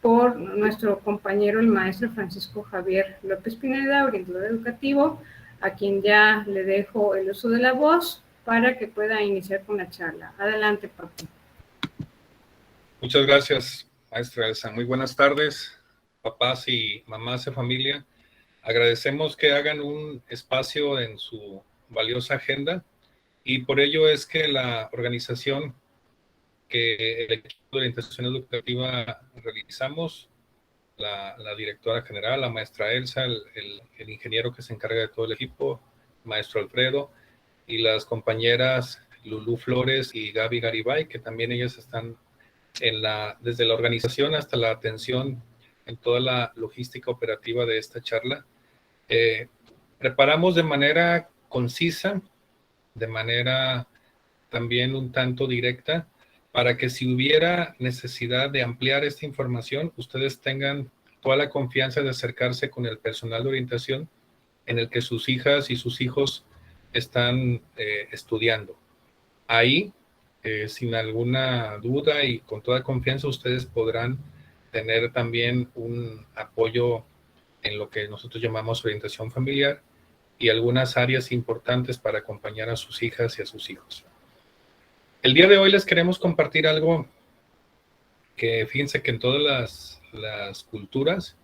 por nuestro compañero, el maestro Francisco Javier López Pineda, orientador educativo, a quien ya le dejo el uso de la voz para que pueda iniciar con la charla. Adelante, Paco. Muchas gracias, maestra Elsa. Muy buenas tardes, papás y mamás de familia. Agradecemos que hagan un espacio en su valiosa agenda y por ello es que la organización que el equipo de orientación educativa realizamos, la directora general, la maestra Elsa, el ingeniero que se encarga de todo el equipo, maestro Alfredo, y las compañeras Lulú Flores y Gaby Garibay, que también ellas están desde la organización hasta la atención en toda la logística operativa de esta charla. Preparamos de manera concisa, de manera también un tanto directa, para que si hubiera necesidad de ampliar esta información, ustedes tengan toda la confianza de acercarse con el personal de orientación en el que sus hijas y sus hijos están estudiando. Ahí, sin alguna duda y con toda confianza, ustedes podrán tener también un apoyo en lo que nosotros llamamos orientación familiar y algunas áreas importantes para acompañar a sus hijas y a sus hijos. El día de hoy les queremos compartir algo que fíjense que en todas las culturas,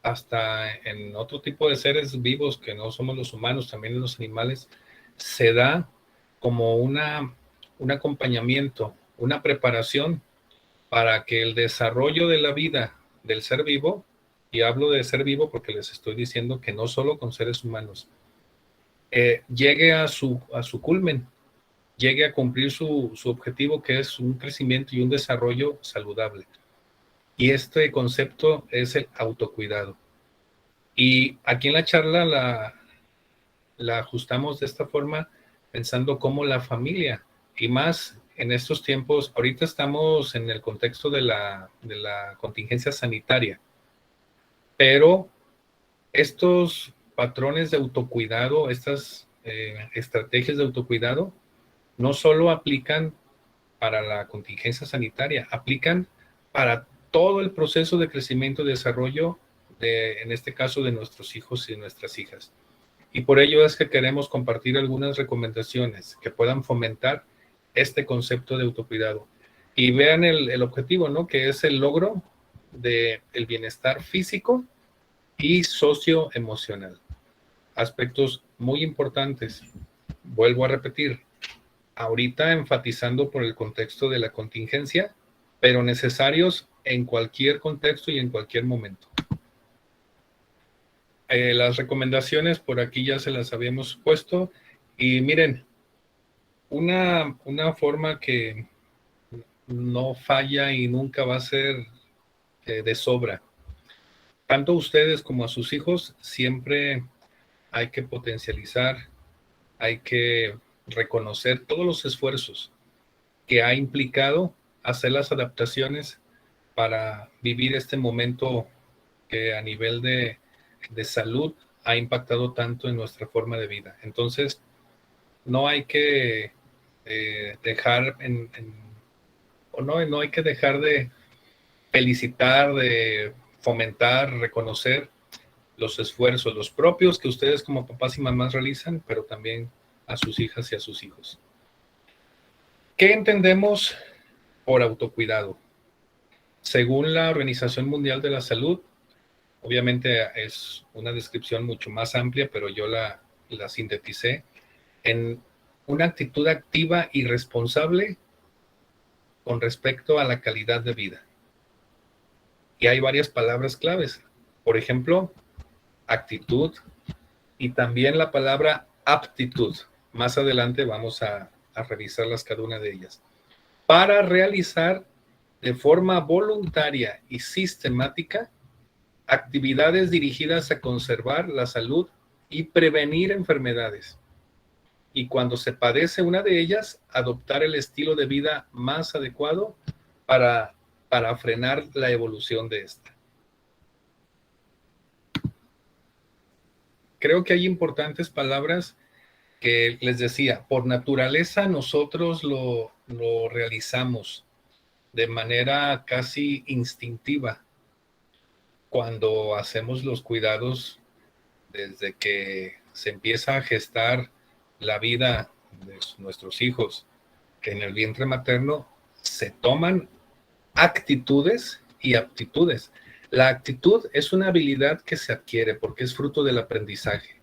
hasta en otro tipo de seres vivos que no somos los humanos, también en los animales, se da como un acompañamiento, una preparación para que el desarrollo de la vida del ser vivo, y hablo de ser vivo porque les estoy diciendo que no solo con seres humanos, llegue a su culmen, llegue a cumplir su objetivo, que es un crecimiento y un desarrollo saludable. Y este concepto es el autocuidado. Y aquí en la charla la ajustamos de esta forma, pensando cómo la familia, y más en estos tiempos, ahorita estamos en el contexto de la contingencia sanitaria, pero estos patrones de autocuidado, estas estrategias de autocuidado, no solo aplican para la contingencia sanitaria, aplican para todo el proceso de crecimiento y desarrollo en este caso, de nuestros hijos y nuestras hijas. Y por ello es que queremos compartir algunas recomendaciones que puedan fomentar este concepto de autocuidado. Y vean el objetivo, ¿no? Que es el logro del bienestar físico y socioemocional. Aspectos muy importantes. Vuelvo a repetir, ahorita enfatizando por el contexto de la contingencia, pero necesarios en cualquier contexto y en cualquier momento. Las recomendaciones por aquí ya se las habíamos puesto y miren, una forma que no falla y nunca va a ser de sobra. Tanto a ustedes como a sus hijos siempre hay que potencializar, hay que reconocer todos los esfuerzos que ha implicado hacer las adaptaciones para vivir este momento que a nivel de salud ha impactado tanto en nuestra forma de vida. Entonces, no hay que dejar no hay que dejar de felicitar, de fomentar, reconocer los esfuerzos, los propios que ustedes como papás y mamás realizan, pero también a sus hijas y a sus hijos. ¿Qué entendemos por autocuidado? Según la Organización Mundial de la Salud, obviamente es una descripción mucho más amplia, pero yo la sinteticé en una actitud activa y responsable con respecto a la calidad de vida. Y hay varias palabras claves. Por ejemplo, actitud y también la palabra aptitud. Más adelante vamos a revisarlas cada una de ellas. Para realizar de forma voluntaria y sistemática actividades dirigidas a conservar la salud y prevenir enfermedades. Y cuando se padece una de ellas, adoptar el estilo de vida más adecuado para frenar la evolución de esta. Creo que hay importantes palabras que les decía, por naturaleza nosotros lo realizamos. de manera casi instintiva cuando hacemos los cuidados desde que se empieza a gestar la vida de nuestros hijos, que en el vientre materno se toman actitudes y aptitudes. La actitud es una habilidad que se adquiere porque es fruto del aprendizaje.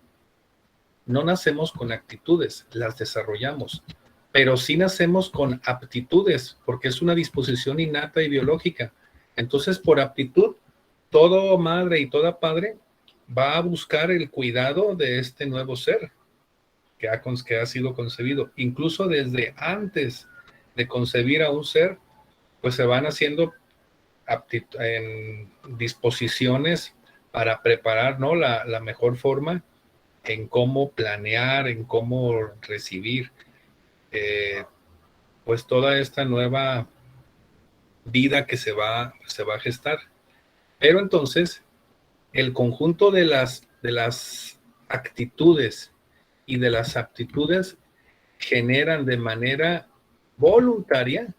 No nacemos con actitudes, las desarrollamos, pero sí nacemos con aptitudes porque es una disposición innata y biológica. Entonces, por aptitud, todo madre y toda padre va a buscar el cuidado de este nuevo ser que ha sido concebido. Incluso desde antes de concebir a un ser, pues se van haciendo en disposiciones para preparar, ¿no?, la mejor forma en cómo planear, en cómo recibir pues toda esta nueva vida que se va a gestar. Pero entonces, el conjunto de las actitudes y de las aptitudes generan de manera voluntaria,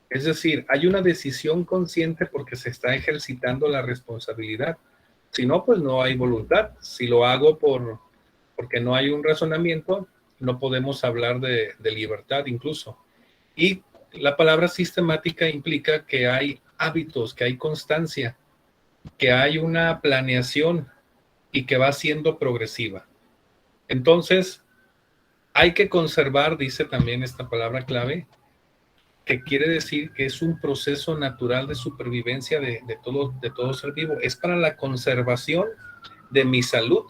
es decir, hay una decisión consciente porque se está ejercitando la responsabilidad. Si no, pues no hay voluntad. Si lo hago porque no hay un razonamiento, no podemos hablar de libertad incluso. Y la palabra sistemática implica que hay hábitos, que hay constancia, que hay una planeación y que va siendo progresiva. Entonces, hay que conservar, dice también esta palabra clave, que quiere decir que es un proceso natural de supervivencia de todo ser vivo. Es para la conservación de mi salud.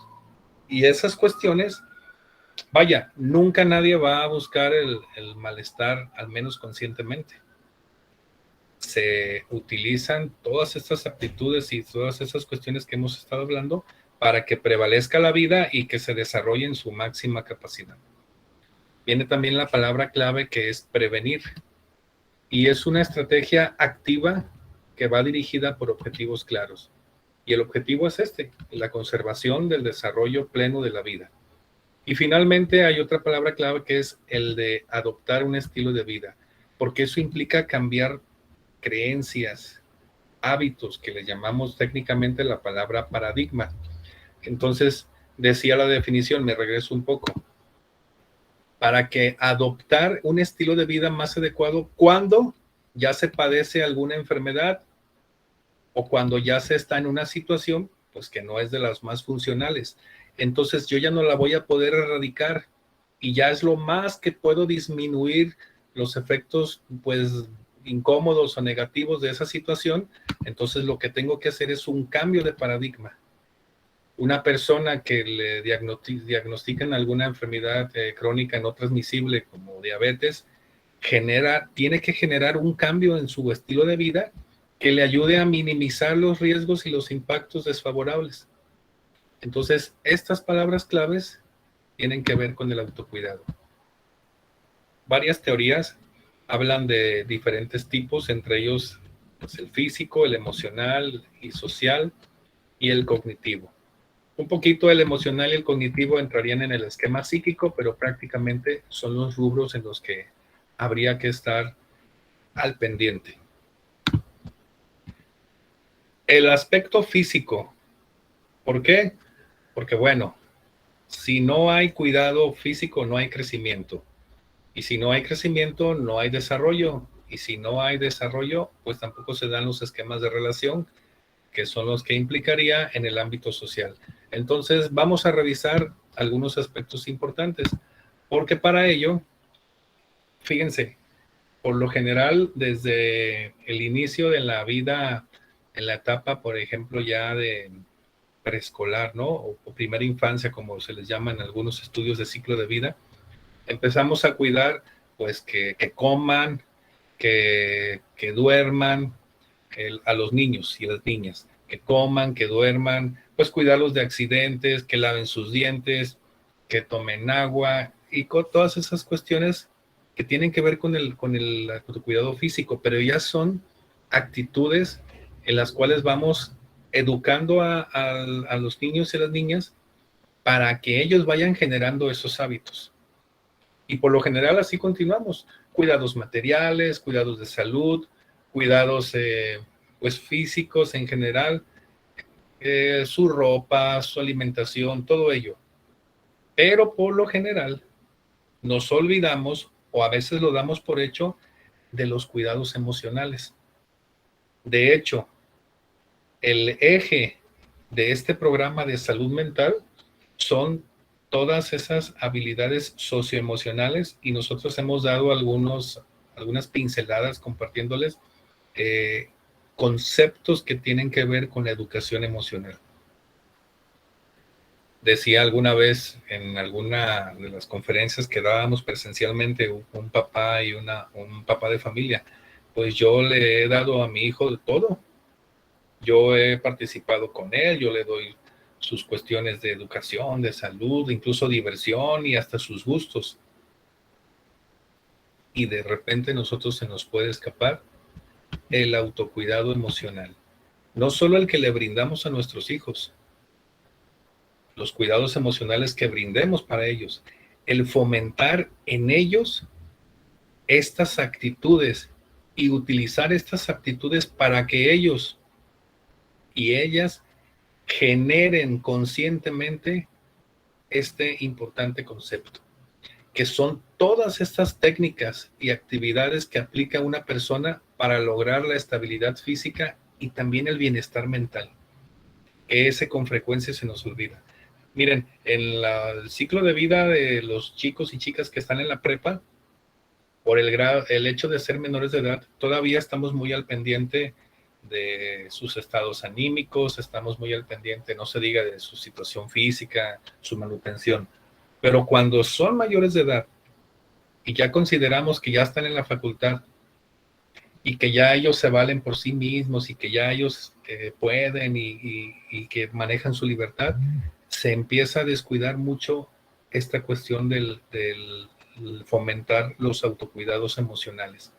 Y esas cuestiones, vaya, nunca nadie va a buscar el malestar, al menos conscientemente. Se utilizan todas estas aptitudes y todas esas cuestiones que hemos estado hablando para que prevalezca la vida y que se desarrolle en su máxima capacidad. Viene también la palabra clave que es prevenir. Y es una estrategia activa que va dirigida por objetivos claros. Y el objetivo es la conservación del desarrollo pleno de la vida. Y finalmente hay otra palabra clave que es el de adoptar un estilo de vida, porque eso implica cambiar creencias, hábitos, que le llamamos técnicamente la palabra paradigma. Entonces, decía la definición, me regreso un poco, para que adoptar un estilo de vida más adecuado cuando ya se padece alguna enfermedad o cuando ya se está en una situación pues que no es de las más funcionales. Entonces yo ya no la voy a poder erradicar y ya es lo más que puedo disminuir los efectos pues incómodos o negativos de esa situación. Entonces lo que tengo que hacer es un cambio de paradigma. Una persona que le diagnostican alguna enfermedad crónica no transmisible como diabetes, tiene que generar un cambio en su estilo de vida que le ayude a minimizar los riesgos y los impactos desfavorables. Entonces, estas palabras claves tienen que ver con el autocuidado. Varias teorías hablan de diferentes tipos, entre ellos pues, el físico, el emocional y social y el cognitivo. Un poquito el emocional y el cognitivo entrarían en el esquema psíquico, pero prácticamente son los rubros en los que habría que estar al pendiente. El aspecto físico. ¿Por qué? Porque bueno, si no hay cuidado físico, no hay crecimiento. Y si no hay crecimiento, no hay desarrollo. Y si no hay desarrollo, pues tampoco se dan los esquemas de relación, que son los que implicaría en el ámbito social. Entonces, vamos a revisar algunos aspectos importantes, porque para ello, fíjense, por lo general, desde el inicio de la vida, en la etapa, por ejemplo, ya de preescolar, ¿no? O primera infancia, como se les llama en algunos estudios de ciclo de vida, empezamos a cuidar, pues, que coman, que duerman, a los niños y las niñas, que coman, que duerman, pues cuidarlos de accidentes, que laven sus dientes, que tomen agua y con todas esas cuestiones que tienen que ver con el cuidado físico, pero ya son actitudes en las cuales vamos educando a los niños y a las niñas para que ellos vayan generando esos hábitos. Y por lo general así continuamos. Cuidados materiales, cuidados de salud, cuidados pues físicos en general, su ropa, su alimentación, todo ello. Pero por lo general nos olvidamos o a veces lo damos por hecho de los cuidados emocionales. De hecho, el eje de este programa de salud mental son todas esas habilidades socioemocionales y nosotros hemos dado algunas pinceladas compartiéndoles conceptos que tienen que ver con la educación emocional. Decía alguna vez en alguna de las conferencias que dábamos presencialmente un papá y un papá de familia, pues yo le he dado a mi hijo de todo. Yo he participado con él, yo le doy sus cuestiones de educación, de salud, incluso diversión y hasta sus gustos. Y de repente nosotros se nos puede escapar el autocuidado emocional. No solo el que le brindamos a nuestros hijos, los cuidados emocionales que brindemos para ellos, el fomentar en ellos estas actitudes y utilizar estas actitudes para que ellos y ellas generen conscientemente este importante concepto, que son todas estas técnicas y actividades que aplica una persona para lograr la estabilidad física y también el bienestar mental, que ese con frecuencia se nos olvida. Miren, en el ciclo de vida de los chicos y chicas que están en la prepa, por el hecho de ser menores de edad, todavía estamos muy al pendiente de sus estados anímicos, estamos muy al pendiente, no se diga de su situación física, su manutención. Pero cuando son mayores de edad y ya consideramos que ya están en la facultad y que ya ellos se valen por sí mismos y que ya ellos pueden y que manejan su libertad, se empieza a descuidar mucho esta cuestión del fomentar los autocuidados emocionales.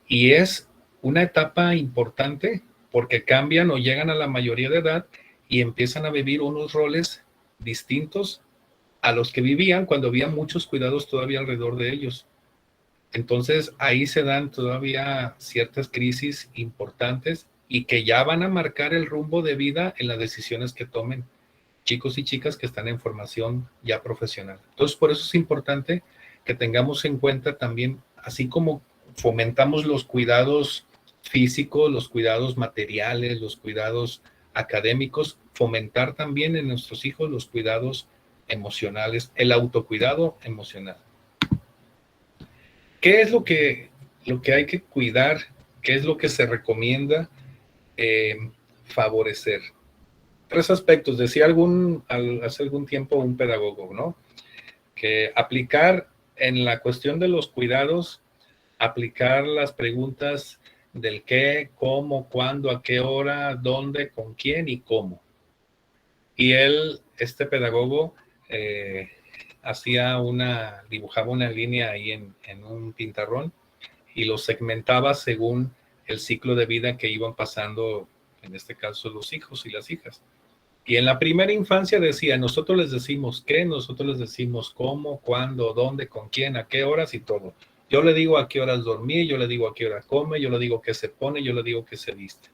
Y es una etapa importante porque cambian o llegan a la mayoría de edad y empiezan a vivir unos roles distintos a los que vivían cuando había muchos cuidados todavía alrededor de ellos. Entonces ahí se dan todavía ciertas crisis importantes y que ya van a marcar el rumbo de vida en las decisiones que tomen chicos y chicas que están en formación ya profesional. Entonces por eso es importante que tengamos en cuenta también, así como fomentamos los cuidados físicos, los cuidados materiales, los cuidados académicos, fomentar también en nuestros hijos los cuidados emocionales, el autocuidado emocional. ¿Qué es lo que hay que cuidar? ¿Qué es lo que se recomienda favorecer? 3 aspectos. Decía hace algún tiempo un pedagogo, ¿no? Que aplicar en la cuestión de los cuidados, aplicar las preguntas del qué, cómo, cuándo, a qué hora, dónde, con quién y cómo. Y este pedagogo, dibujaba una línea ahí en un pintarrón y lo segmentaba según el ciclo de vida que iban pasando, en este caso los hijos y las hijas. Y en la primera infancia decía, nosotros les decimos qué, nosotros les decimos cómo, cuándo, dónde, con quién, a qué horas y todo. Yo le digo a qué horas dormir, yo le digo a qué hora come, yo le digo qué se pone, yo le digo qué se viste.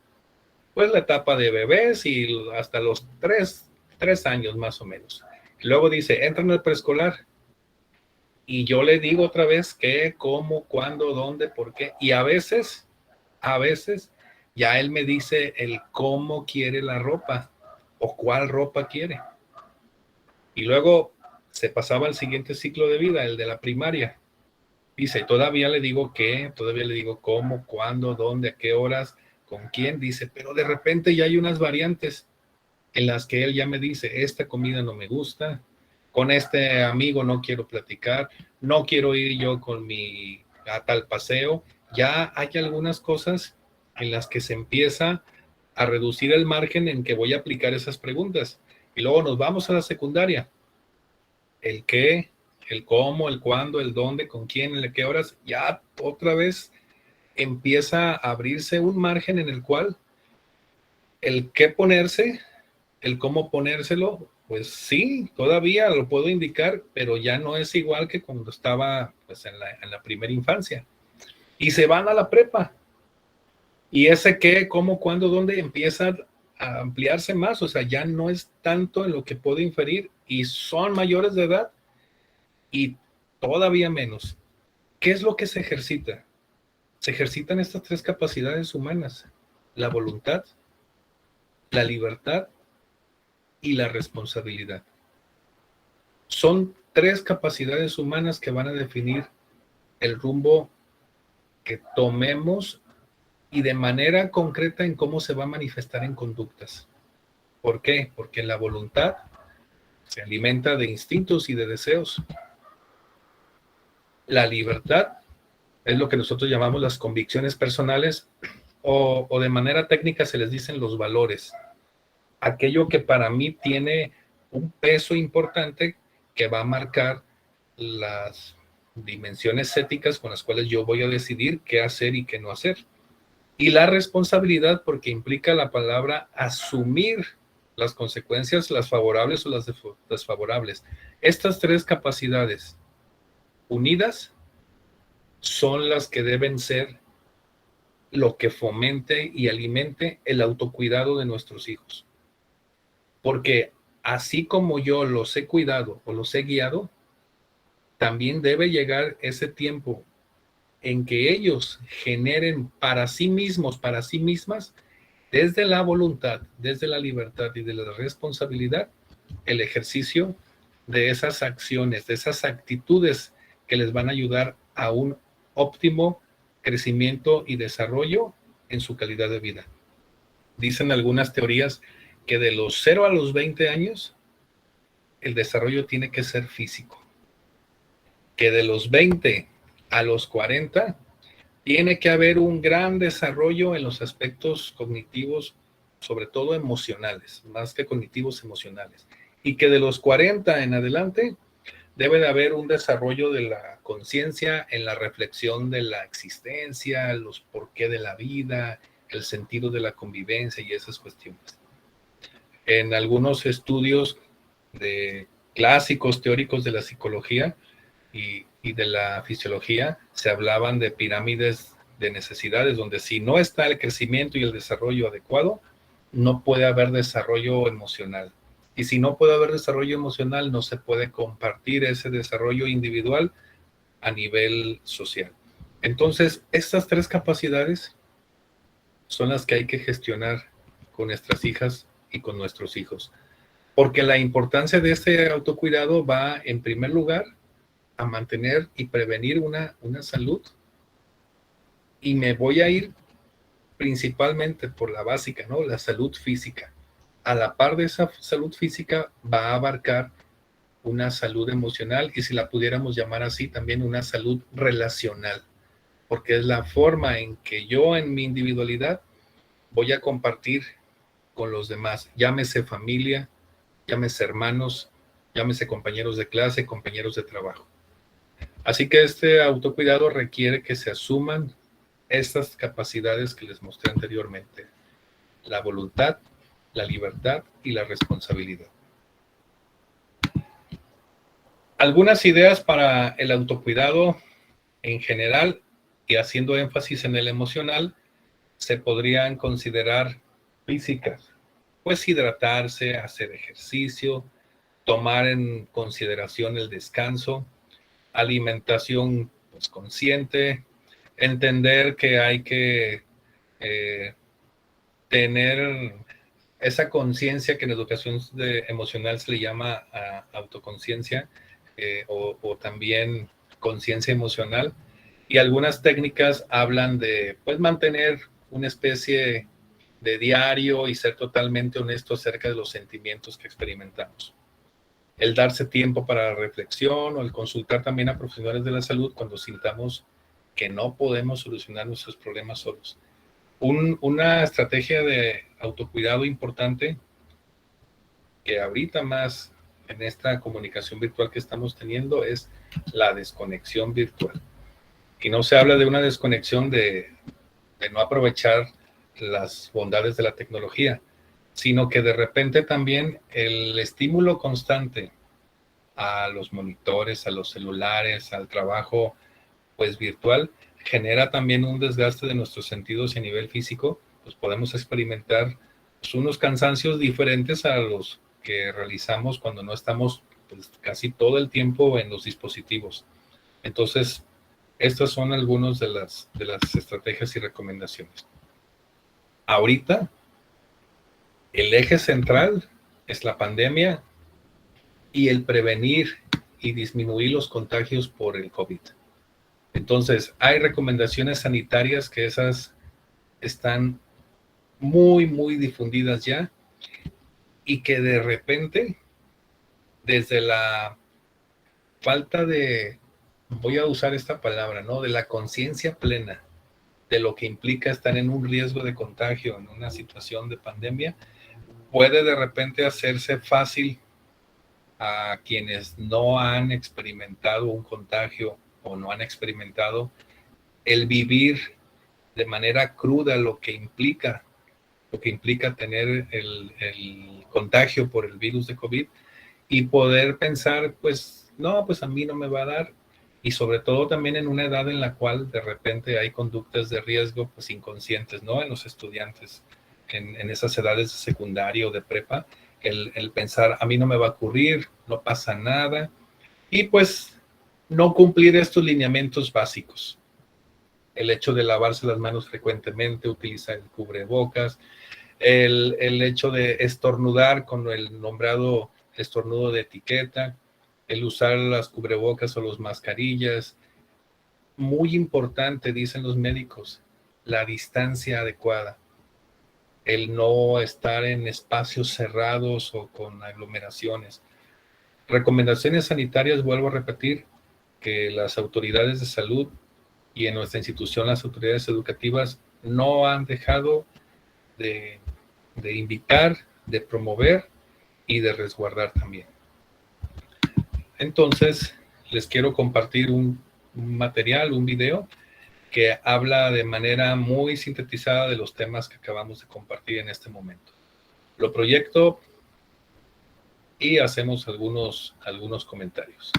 Pues la etapa de bebés y hasta los 3 años más o menos. Luego dice, entran al preescolar y yo le digo otra vez qué, cómo, cuándo, dónde, por qué. Y a veces, ya él me dice el cómo quiere la ropa o cuál ropa quiere. Y luego se pasaba al siguiente ciclo de vida, el de la primaria. Dice, todavía le digo qué, todavía le digo cómo, cuándo, dónde, a qué horas, con quién, dice, pero de repente ya hay unas variantes en las que él ya me dice, esta comida no me gusta, con este amigo no quiero platicar, no quiero ir yo a tal paseo. Ya hay algunas cosas en las que se empieza a reducir el margen en que voy a aplicar esas preguntas. Y luego nos vamos a la secundaria. El qué, el cómo, el cuándo, el dónde, con quién, en qué horas, ya otra vez empieza a abrirse un margen en el cual el qué ponerse, el cómo ponérselo, pues sí, todavía lo puedo indicar, pero ya no es igual que cuando estaba pues, en la primera infancia. Y se van a la prepa. Y ese qué, cómo, cuándo, dónde empieza a ampliarse más, o sea, ya no es tanto en lo que puedo inferir y son mayores de edad y todavía menos. ¿Qué es lo que se ejercita? Se ejercitan estas tres capacidades humanas: la voluntad, la libertad y la responsabilidad. Son tres capacidades humanas que van a definir el rumbo que tomemos y de manera concreta en cómo se va a manifestar en conductas. ¿Por qué? Porque la voluntad se alimenta de instintos y de deseos. La libertad es lo que nosotros llamamos las convicciones personales o de manera técnica se les dicen los valores. Aquello que para mí tiene un peso importante que va a marcar las dimensiones éticas con las cuales yo voy a decidir qué hacer y qué no hacer. Y la responsabilidad, porque implica la palabra asumir las consecuencias, las favorables o las desfavorables. Estas tres capacidades unidas son las que deben ser lo que fomente y alimente el autocuidado de nuestros hijos. Porque así como yo los he cuidado o los he guiado, también debe llegar ese tiempo en que ellos generen para sí mismos, para sí mismas, desde la voluntad, desde la libertad y de la responsabilidad, el ejercicio de esas acciones, de esas actitudes que les van a ayudar a un óptimo crecimiento y desarrollo en su calidad de vida. Dicen algunas teorías que de los 0 a los 20 años, el desarrollo tiene que ser físico. Que de los 20 a los 40, tiene que haber un gran desarrollo en los aspectos cognitivos, sobre todo emocionales, más que cognitivos, emocionales. Y que de los 40 en adelante debe de haber un desarrollo de la conciencia en la reflexión de la existencia, los porqué de la vida, el sentido de la convivencia y esas cuestiones. En algunos estudios de clásicos teóricos de la psicología y de la fisiología se hablaban de pirámides de necesidades, donde si no está el crecimiento y el desarrollo adecuado, no puede haber desarrollo emocional. Y si no puede haber desarrollo emocional, no se puede compartir ese desarrollo individual a nivel social. Entonces, estas tres capacidades son las que hay que gestionar con nuestras hijas y con nuestros hijos. Porque la importancia de este autocuidado va, en primer lugar, a mantener y prevenir una salud. Y me voy a ir principalmente por la básica, ¿no? La salud física. A la par de esa salud física va a abarcar una salud emocional y si la pudiéramos llamar así, también una salud relacional, porque es la forma en que yo en mi individualidad voy a compartir con los demás, llámese familia, llámese hermanos, llámese compañeros de clase, compañeros de trabajo. Así que este autocuidado requiere que se asuman estas capacidades que les mostré anteriormente: la voluntad, la libertad y la responsabilidad. Algunas ideas para el autocuidado en general y haciendo énfasis en el emocional se podrían considerar físicas, pues hidratarse, hacer ejercicio, tomar en consideración el descanso, alimentación pues, consciente, entender que hay que tener esa conciencia que en educación emocional se le llama autoconciencia o también conciencia emocional. Y algunas técnicas hablan de pues, mantener una especie de diario y ser totalmente honesto acerca de los sentimientos que experimentamos. El darse tiempo para la reflexión o el consultar también a profesionales de la salud cuando sintamos que no podemos solucionar nuestros problemas solos. Una estrategia de autocuidado importante que ahorita más en esta comunicación virtual que estamos teniendo es la desconexión virtual. Y no se habla de una desconexión de no aprovechar las bondades de la tecnología, sino que de repente también el estímulo constante a los monitores, a los celulares, al trabajo pues virtual, genera también un desgaste de nuestros sentidos y a nivel físico, pues podemos experimentar pues, unos cansancios diferentes a los que realizamos cuando no estamos pues, casi todo el tiempo en los dispositivos. Entonces, estas son algunas de las estrategias y recomendaciones. Ahorita, el eje central es la pandemia y el prevenir y disminuir los contagios por el COVID. Entonces, hay recomendaciones sanitarias que esas están muy, muy difundidas ya y que de repente, desde la falta de, voy a usar esta palabra, ¿no? De la conciencia plena de lo que implica estar en un riesgo de contagio en una situación de pandemia, puede de repente hacerse fácil a quienes no han experimentado un contagio o no han experimentado el vivir de manera cruda lo que implica tener el contagio por el virus de COVID y poder pensar, pues, no, pues a mí no me va a dar. Y sobre todo también en una edad en la cual de repente hay conductas de riesgo, pues inconscientes, ¿no? En los estudiantes, en esas edades de secundaria o de prepa, el pensar, a mí no me va a ocurrir, no pasa nada. Y pues no cumplir estos lineamientos básicos. El hecho de lavarse las manos frecuentemente, utilizar el cubrebocas, el hecho de estornudar con el nombrado estornudo de etiqueta, el usar las cubrebocas o las mascarillas. Muy importante, dicen los médicos, la distancia adecuada, el no estar en espacios cerrados o con aglomeraciones. Recomendaciones sanitarias, vuelvo a repetir, que las autoridades de salud y en nuestra institución las autoridades educativas no han dejado de invitar, de promover y de resguardar también. Entonces, les quiero compartir un material, un video que habla de manera muy sintetizada de los temas que acabamos de compartir en este momento. Lo proyecto y hacemos algunos comentarios.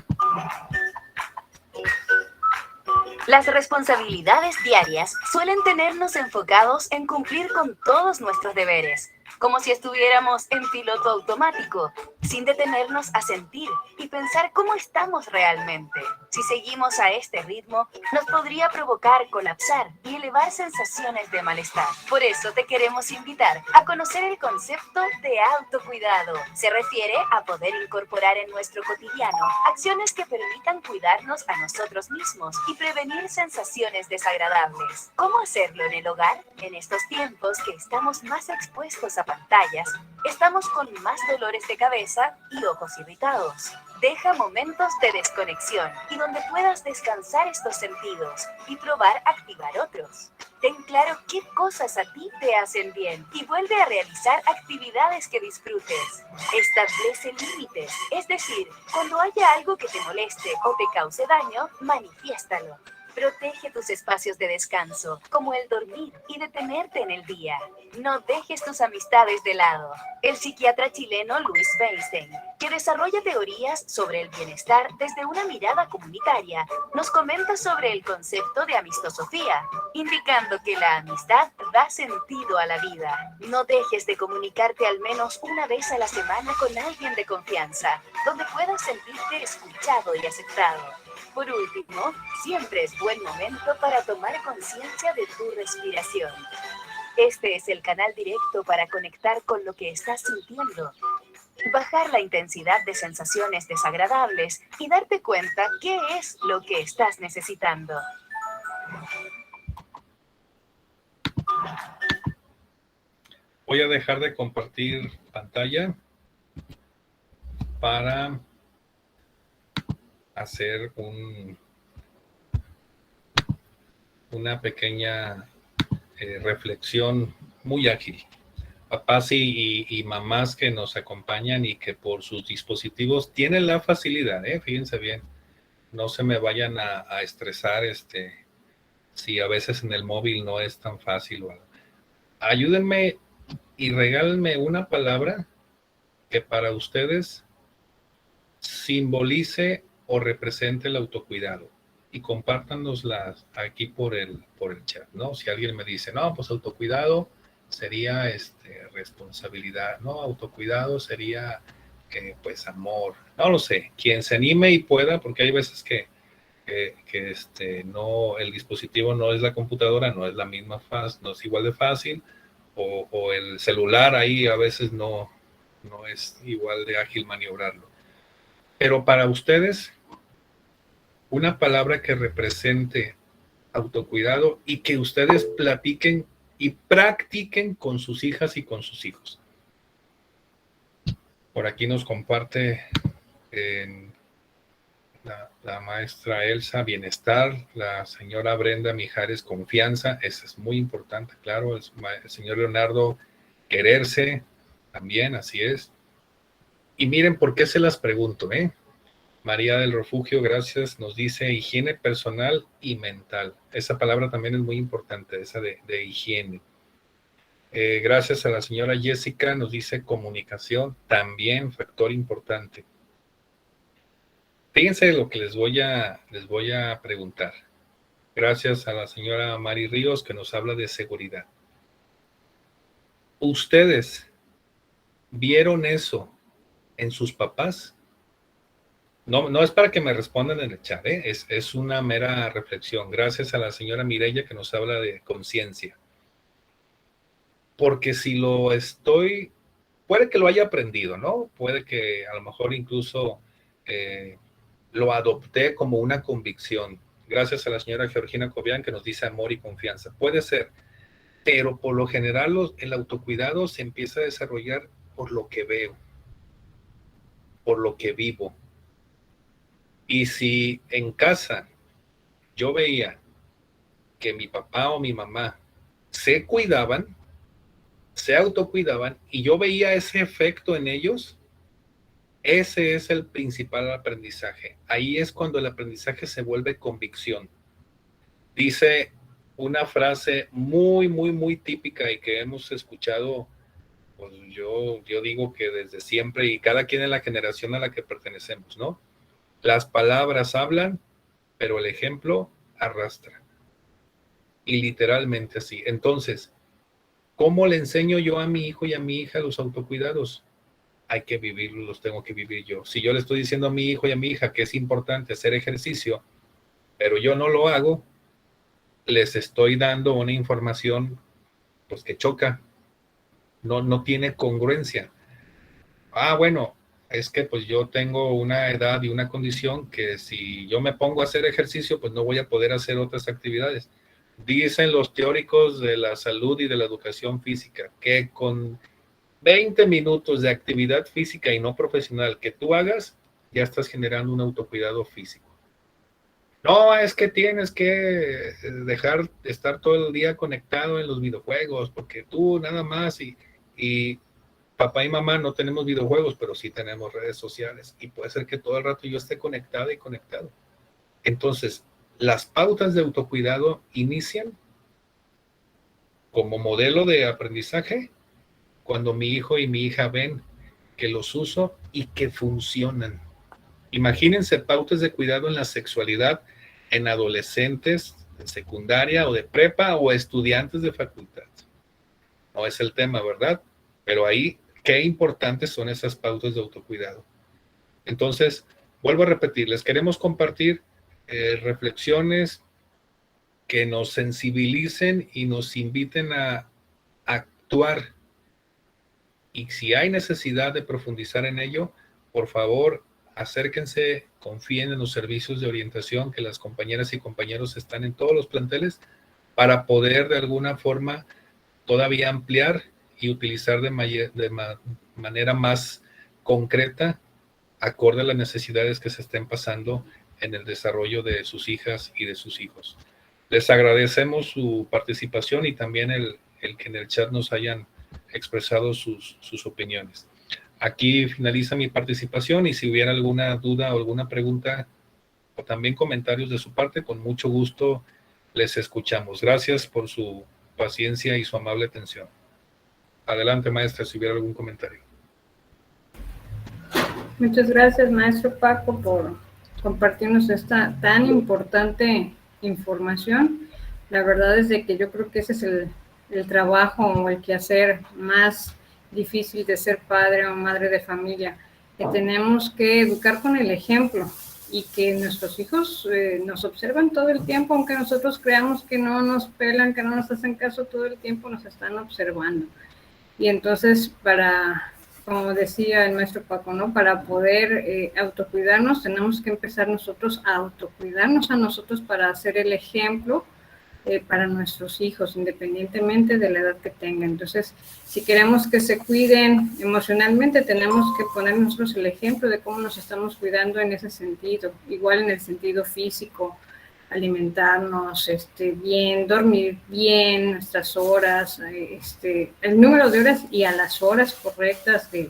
Las responsabilidades diarias suelen tenernos enfocados en cumplir con todos nuestros deberes, como si estuviéramos en piloto automático, sin detenernos a sentir y pensar cómo estamos realmente. Si seguimos a este ritmo, nos podría provocar colapsar y elevar sensaciones de malestar. Por eso te queremos invitar a conocer el concepto de autocuidado. Se refiere a poder incorporar en nuestro cotidiano acciones que permitan cuidarnos a nosotros mismos y prevenir sensaciones desagradables. ¿Cómo hacerlo en el hogar? En estos tiempos que estamos más expuestos a pantallas, estamos con más dolores de cabeza y ojos irritados. Deja momentos de desconexión y donde puedas descansar estos sentidos y probar activar otros. Ten claro qué cosas a ti te hacen bien y vuelve a realizar actividades que disfrutes. Establece límites, es decir, cuando haya algo que te moleste o te cause daño, manifiéstalo. Protege tus espacios de descanso, como el dormir y detenerte en el día. No dejes tus amistades de lado. El psiquiatra chileno Luis Weinstein, que desarrolla teorías sobre el bienestar desde una mirada comunitaria, nos comenta sobre el concepto de amistosofía, indicando que la amistad da sentido a la vida. No dejes de comunicarte al menos una vez a la semana con alguien de confianza, donde puedas sentirte escuchado y aceptado. Por último, siempre es buen momento para tomar conciencia de tu respiración. Este es el canal directo para conectar con lo que estás sintiendo, bajar la intensidad de sensaciones desagradables y darte cuenta qué es lo que estás necesitando. Voy a dejar de compartir pantalla para hacer una pequeña reflexión muy ágil. Papás y mamás que nos acompañan y que por sus dispositivos tienen la facilidad, fíjense bien, no se me vayan a estresar si a veces en el móvil no es tan fácil. Ayúdenme y regálenme una palabra que para ustedes simbolice o represente el autocuidado. y compártanoslas aquí por el chat, ¿no? Si alguien me dice, no, pues autocuidado sería responsabilidad, ¿no? Autocuidado sería pues amor, no lo sé, quien se anime y pueda, porque hay veces que no, el dispositivo no es la computadora, no es la misma fácil, no es igual de fácil, o el celular ahí a veces no es igual de ágil maniobrarlo. Pero para ustedes, una palabra que represente autocuidado y que ustedes platiquen y practiquen con sus hijas y con sus hijos. Por aquí nos comparte la maestra Elsa, bienestar, la señora Brenda Mijares, confianza, eso es muy importante, claro, el señor Leonardo, quererse, también, así es. Y miren por qué se las pregunto, María del Refugio, gracias, nos dice higiene personal y mental. Esa palabra también es muy importante, esa de higiene. Gracias a la señora Jessica, nos dice comunicación, también factor importante. Fíjense lo que les voy a preguntar. Gracias a la señora Mari Ríos, que nos habla de seguridad. ¿Ustedes vieron eso en sus papás? No es para que me respondan en el chat, es una mera reflexión. Gracias a la señora Mireya, que nos habla de conciencia. Porque si lo estoy, puede que lo haya aprendido, ¿no? Puede que a lo mejor incluso lo adopté como una convicción. Gracias a la señora Georgina Cobian, que nos dice amor y confianza. Puede ser, pero por lo general el autocuidado se empieza a desarrollar por lo que veo, por lo que vivo. Y si en casa yo veía que mi papá o mi mamá se cuidaban, se autocuidaban, y yo veía ese efecto en ellos, ese es el principal aprendizaje. Ahí es cuando el aprendizaje se vuelve convicción. Dice una frase muy, muy, muy típica y que hemos escuchado, pues yo digo que desde siempre, y cada quien en la generación a la que pertenecemos, ¿no? Las palabras hablan, pero el ejemplo arrastra. Y literalmente así. Entonces, ¿cómo le enseño yo a mi hijo y a mi hija los autocuidados? Hay que vivirlos, los tengo que vivir yo. Si yo le estoy diciendo a mi hijo y a mi hija que es importante hacer ejercicio, pero yo no lo hago, les estoy dando una información pues que choca, no tiene congruencia. Bueno, es que pues yo tengo una edad y una condición que si yo me pongo a hacer ejercicio, pues no voy a poder hacer otras actividades. Dicen los teóricos de la salud y de la educación física que con 20 minutos de actividad física y no profesional que tú hagas, ya estás generando un autocuidado físico. No, es que tienes que dejar de estar todo el día conectado en los videojuegos, porque tú nada más y papá y mamá no tenemos videojuegos, pero sí tenemos redes sociales, y puede ser que todo el rato yo esté conectada y conectado. Entonces, las pautas de autocuidado inician como modelo de aprendizaje cuando mi hijo y mi hija ven que los uso y que funcionan. Imagínense pautas de cuidado en la sexualidad en adolescentes de secundaria o de prepa o estudiantes de facultad. No es el tema, ¿verdad? Pero ahí, qué importantes son esas pautas de autocuidado. Entonces, vuelvo a repetir, les queremos compartir reflexiones que nos sensibilicen y nos inviten a actuar. Y si hay necesidad de profundizar en ello, por favor, acérquense, confíen en los servicios de orientación que las compañeras y compañeros están en todos los planteles para poder de alguna forma todavía ampliar y utilizar de manera más concreta, acorde a las necesidades que se estén pasando en el desarrollo de sus hijas y de sus hijos. Les agradecemos su participación y también el que en el chat nos hayan expresado sus opiniones. Aquí finaliza mi participación y si hubiera alguna duda o alguna pregunta o también comentarios de su parte, con mucho gusto les escuchamos. Gracias por su paciencia y su amable atención. Adelante, maestra, si hubiera algún comentario. Muchas gracias, maestro Paco, por compartirnos esta tan importante información. La verdad es de que yo creo que ese es el trabajo o el quehacer más difícil de ser padre o madre de familia, que tenemos que educar con el ejemplo y que nuestros hijos nos observan todo el tiempo, aunque nosotros creamos que no nos pelan, que no nos hacen caso, todo el tiempo nos están observando. Y entonces, como decía el maestro Paco, ¿no? Para poder autocuidarnos, tenemos que empezar nosotros a autocuidarnos a nosotros para hacer el ejemplo para nuestros hijos, independientemente de la edad que tengan. Entonces, si queremos que se cuiden emocionalmente, tenemos que poner nosotros el ejemplo de cómo nos estamos cuidando en ese sentido, igual en el sentido físico, alimentarnos bien, dormir bien, nuestras horas, el número de horas y a las horas correctas de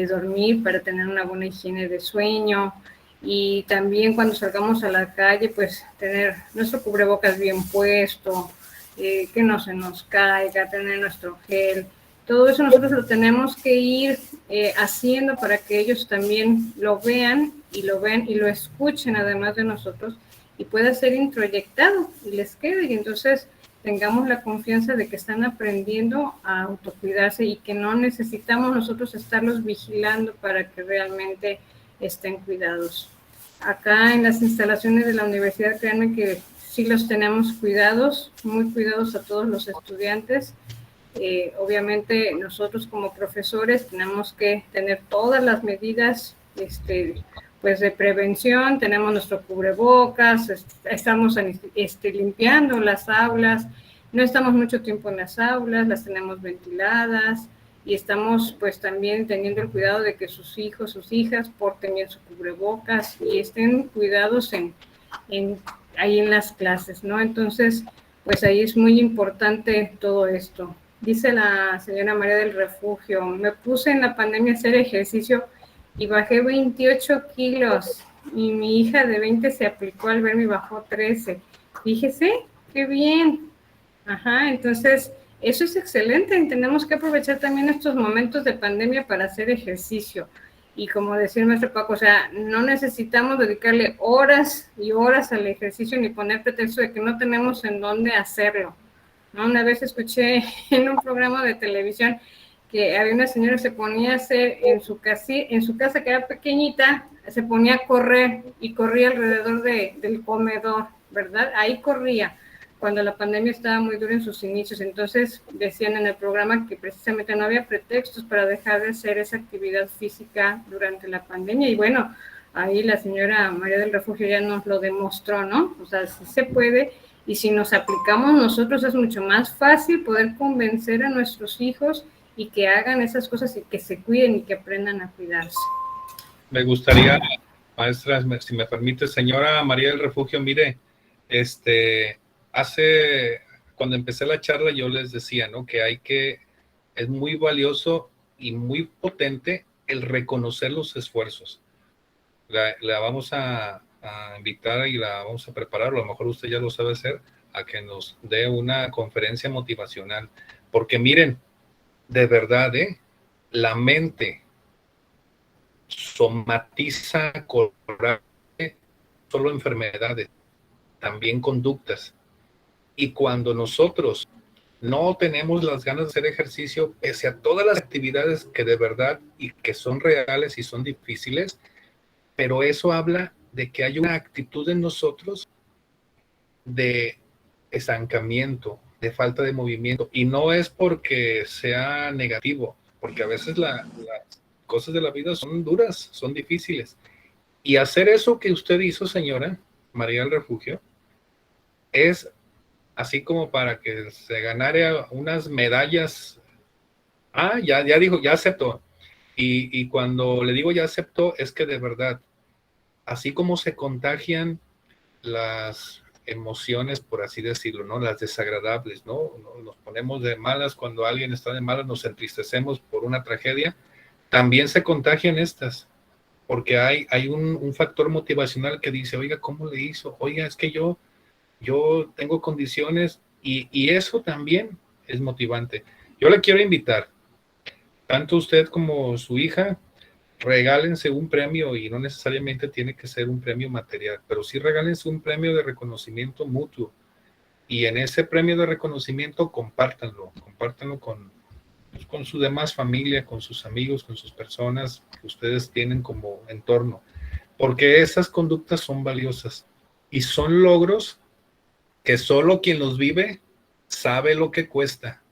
dormir para tener una buena higiene de sueño. Y también cuando salgamos a la calle, pues tener nuestro cubrebocas bien puesto, que no se nos caiga, tener nuestro gel. Todo eso nosotros lo tenemos que ir haciendo para que ellos también lo vean y lo escuchen además de nosotros y pueda ser introyectado y les quede. Y entonces tengamos la confianza de que están aprendiendo a autocuidarse y que no necesitamos nosotros estarlos vigilando para que realmente estén cuidados. Acá en las instalaciones de la universidad, créanme que sí los tenemos cuidados, muy cuidados a todos los estudiantes. Obviamente nosotros como profesores tenemos que tener todas las medidas pues de prevención, tenemos nuestro cubrebocas, estamos limpiando las aulas, no estamos mucho tiempo en las aulas, las tenemos ventiladas, y estamos pues también teniendo el cuidado de que sus hijos, sus hijas porten bien su cubrebocas y estén cuidados ahí en las clases, ¿no? Entonces, pues ahí es muy importante todo esto. Dice la señora María del Refugio, me puse en la pandemia a hacer ejercicio y bajé 28 kilos y mi hija de 20 se aplicó al verme y bajó 13. Fíjese, qué bien. Ajá, entonces eso es excelente. Tenemos que aprovechar también estos momentos de pandemia para hacer ejercicio. Y como decía nuestro Paco, o sea, no necesitamos dedicarle horas y horas al ejercicio ni poner pretexto de que no tenemos en dónde hacerlo, ¿no? Una vez escuché en un programa de televisión que había una señora que se ponía a hacer en su casa que era pequeñita, se ponía a correr y corría alrededor del comedor, ¿verdad? Ahí corría cuando la pandemia estaba muy dura en sus inicios. Entonces decían en el programa que precisamente no había pretextos para dejar de hacer esa actividad física durante la pandemia. Y bueno, ahí la señora María del Refugio ya nos lo demostró, ¿no? O sea, sí se puede, y si nos aplicamos nosotros es mucho más fácil poder convencer a nuestros hijos y que hagan esas cosas y que se cuiden y que aprendan a cuidarse. Me gustaría, maestra, si me permite, señora María del Refugio, mire, cuando empecé la charla yo les decía, ¿no? Que es muy valioso y muy potente el reconocer los esfuerzos. La vamos a invitar y la vamos a preparar, a lo mejor usted ya lo sabe hacer, a que nos dé una conferencia motivacional. Porque miren, de verdad, la mente somatiza coraje, solo enfermedades, también conductas. Y cuando nosotros no tenemos las ganas de hacer ejercicio, pese a todas las actividades que de verdad y que son reales y son difíciles, pero eso habla de que hay una actitud en nosotros de estancamiento, de falta de movimiento. Y no es porque sea negativo, porque a veces las cosas de la vida son duras, son difíciles. Y hacer eso que usted hizo, señora María del Refugio, es así como para que se ganara unas medallas. Ya dijo, ya aceptó. Y cuando le digo ya aceptó, es que de verdad, así como se contagian las emociones, por así decirlo, ¿no? Las desagradables, ¿no? Nos ponemos de malas cuando alguien está de malas, nos entristecemos por una tragedia. También se contagian estas, porque hay un factor motivacional que dice, oiga, ¿cómo le hizo? Oiga, es que yo tengo condiciones y eso también es motivante. Yo le quiero invitar, tanto usted como su hija, regálense un premio y no necesariamente tiene que ser un premio material, pero sí regálense un premio de reconocimiento mutuo. Y en ese premio de reconocimiento compártanlo con su demás familia, con sus amigos, con sus personas que ustedes tienen como entorno, porque esas conductas son valiosas y son logros que solo quien los vive sabe lo que cuesta.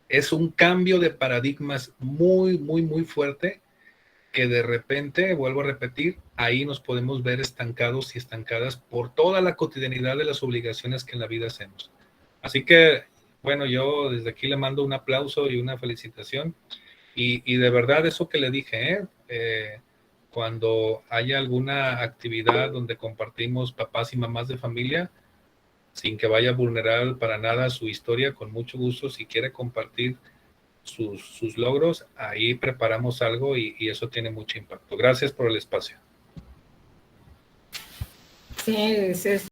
Es un cambio de paradigmas muy, muy, muy fuerte que de repente, vuelvo a repetir, ahí nos podemos ver estancados y estancadas por toda la cotidianidad de las obligaciones que en la vida hacemos. Así que, bueno, yo desde aquí le mando un aplauso y una felicitación. Y de verdad eso que le dije, cuando haya alguna actividad donde compartimos papás y mamás de familia, sin que vaya a vulnerar para nada su historia, con mucho gusto, si quiere compartir sus logros, ahí preparamos algo y eso tiene mucho impacto. Gracias por el espacio. Sí, es